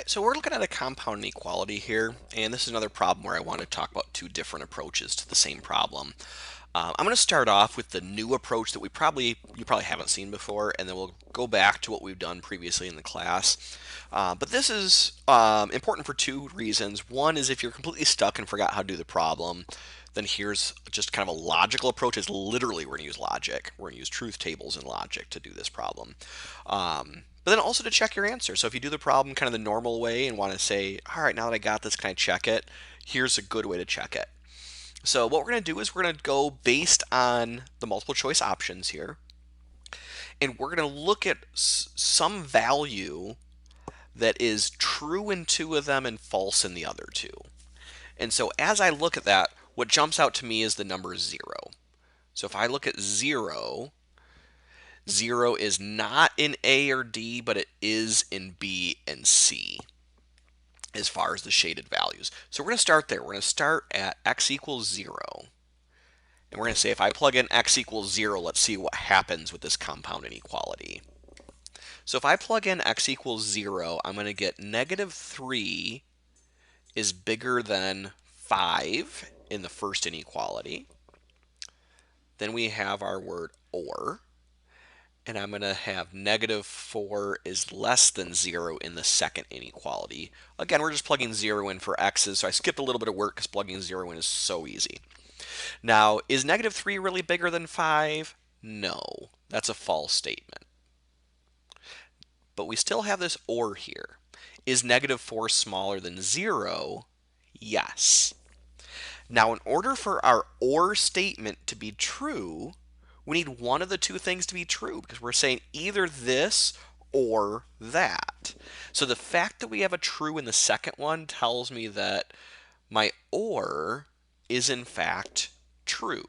So we're looking at a compound inequality here, and this is another problem where I want to talk about two different approaches to the same problem. I'm going to start off with the new approach that you probably haven't seen before, and then we'll go back to what we've done previously in the class. But this is important for two reasons. One is if you're completely stuck and forgot how to do the problem, then here's just kind of a logical approach. Is literally we're going to use logic. We're going to use truth tables and logic to do this problem. But then also to check your answer. So if you do the problem kind of the normal way and want to say, all right, now that I got this, can I check it? Here's a good way to check it. So what we're going to do is we're going to go based on the multiple choice options here. And we're going to look at some value that is true in two of them and false in the other two. And so as I look at that, what jumps out to me is the number 0. So if I look at 0, 0 is not in A or D, but it is in B and C as far as the shaded values. So we're going to start there. We're going to start at x equals 0. And we're going to say if I plug in x equals 0, let's see what happens with this compound inequality. So if I plug in x equals 0, I'm going to get negative 3 is bigger than 5 in the first inequality. Then we have our word or. And I'm going to have negative 4 is less than 0 in the second inequality. Again, we're just plugging 0 in for x's, so I skipped a little bit of work because plugging 0 in is so easy. Now, is negative 3 really bigger than 5? No, that's a false statement. But we still have this or here. Is negative 4 smaller than 0? Yes. Now, in order for our or statement to be true, we need one of the two things to be true because we're saying either this or that. So the fact that we have a true in the second one tells me that my or is in fact true.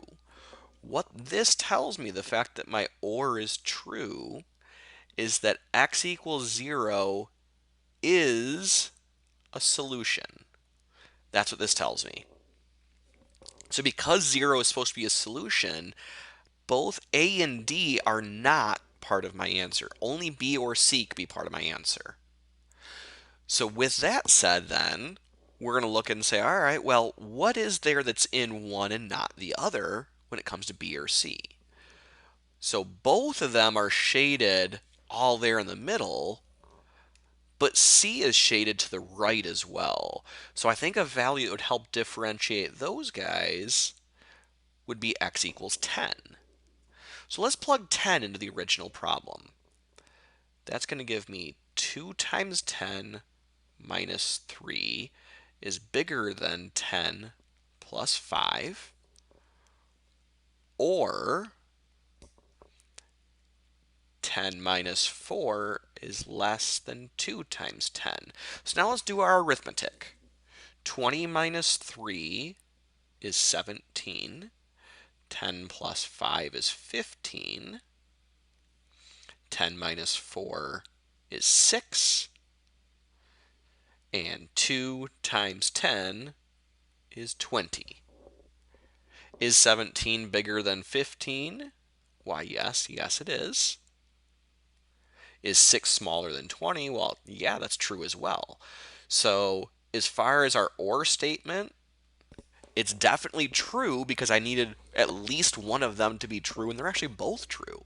What this tells me, the fact that my or is true, is that x equals 0 is a solution. That's what this tells me. So because 0 is supposed to be a solution, both A and D are not part of my answer. Only B or C could be part of my answer. So with that said then, we're going to look and say, all right, well, what is there that's in one and not the other when it comes to B or C? So both of them are shaded all there in the middle, but C is shaded to the right as well. So I think a value that would help differentiate those guys would be x equals 10. So let's plug 10 into the original problem. That's going to give me 2 times 10 minus 3 is bigger than 10 plus 5, or 10 minus 4 is less than 2 times 10. So now let's do our arithmetic. 20 minus 3 is 17. 10 plus 5 is 15. 10 minus 4 is 6. And 2 times 10 is 20. Is 17 bigger than 15? Why, yes, yes it is. Is 6 smaller than 20? Well, yeah, that's true as well. So as far as our or statement, it's definitely true because I needed at least one of them to be true, and they're actually both true.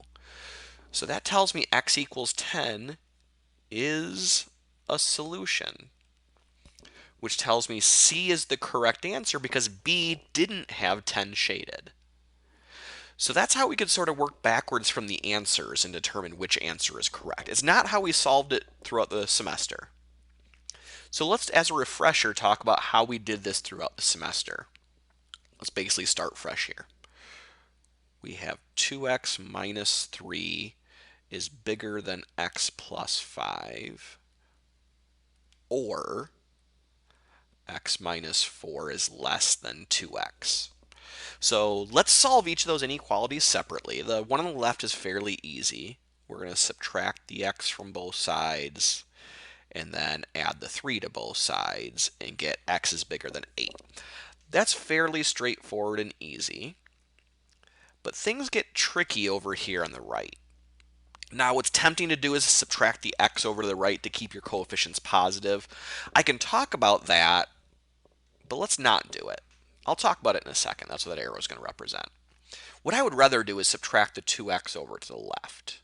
So that tells me x equals 10 is a solution, which tells me C is the correct answer because B didn't have 10 shaded. So that's how we could sort of work backwards from the answers and determine which answer is correct. It's not how we solved it throughout the semester. So let's, as a refresher, talk about how we did this throughout the semester. Let's basically start fresh here. We have 2x minus 3 is bigger than x plus 5, or x minus 4 is less than 2x. So let's solve each of those inequalities separately. The one on the left is fairly easy. We're going to subtract the x from both sides and then add the 3 to both sides and get x is bigger than 8. That's fairly straightforward and easy. But things get tricky over here on the right. Now, what's tempting to do is subtract the x over to the right to keep your coefficients positive. I can talk about that, but let's not do it. I'll talk about it in a second. That's what that arrow is going to represent. What I would rather do is subtract the 2x over to the left.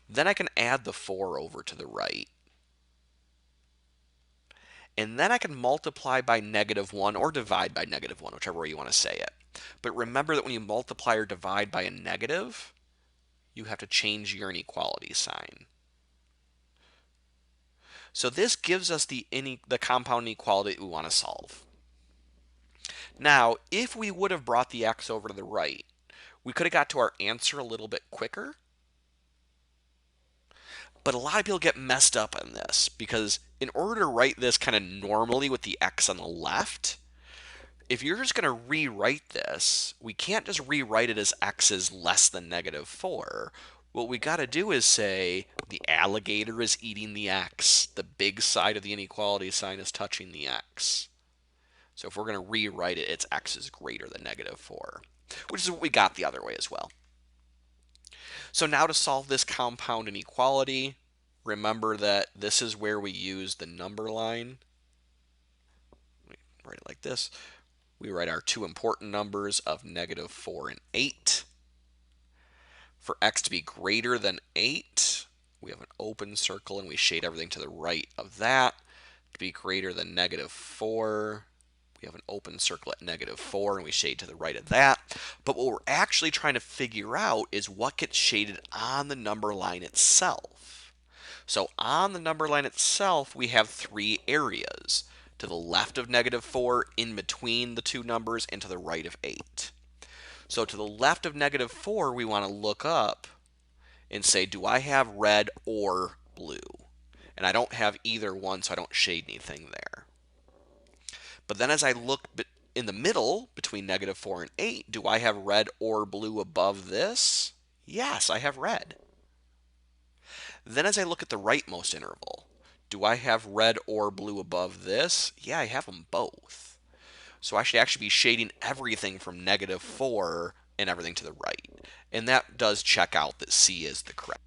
Then I can add the 4 over to the right. And then I can multiply by -1 or divide by -1, whichever way you want to say it. But remember that when you multiply or divide by a negative, you have to change your inequality sign. So this gives us the compound inequality that we want to solve. Now, if we would have brought the x over to the right, we could have got to our answer a little bit quicker. But a lot of people get messed up on this because in order to write this kind of normally with the x on the left, if you're just going to rewrite this, we can't just rewrite it as x is less than -4. What we got to do is say the alligator is eating the x. The big side of the inequality sign is touching the x. So if we're going to rewrite it, it's x is greater than -4, which is what we got the other way as well. So now to solve this compound inequality, remember that this is where we use the number line. We write it like this. We write our two important numbers of -4 and 8. For x to be greater than 8, we have an open circle and we shade everything to the right of that. To be greater than -4, we have an open circle at -4 and we shade to the right of that. But what we're actually trying to figure out is what gets shaded on the number line itself. So on the number line itself, we have three areas. To the left of -4, in between the two numbers, and to the right of 8. So to the left of -4, we want to look up and say, do I have red or blue? And I don't have either one, so I don't shade anything there. But then as I look in the middle between -4 and 8, do I have red or blue above this? Yes, I have red. Then as I look at the rightmost interval, do I have red or blue above this? Yeah, I have them both. So I should actually be shading everything from -4 and everything to the right. And that does check out that C is the correct.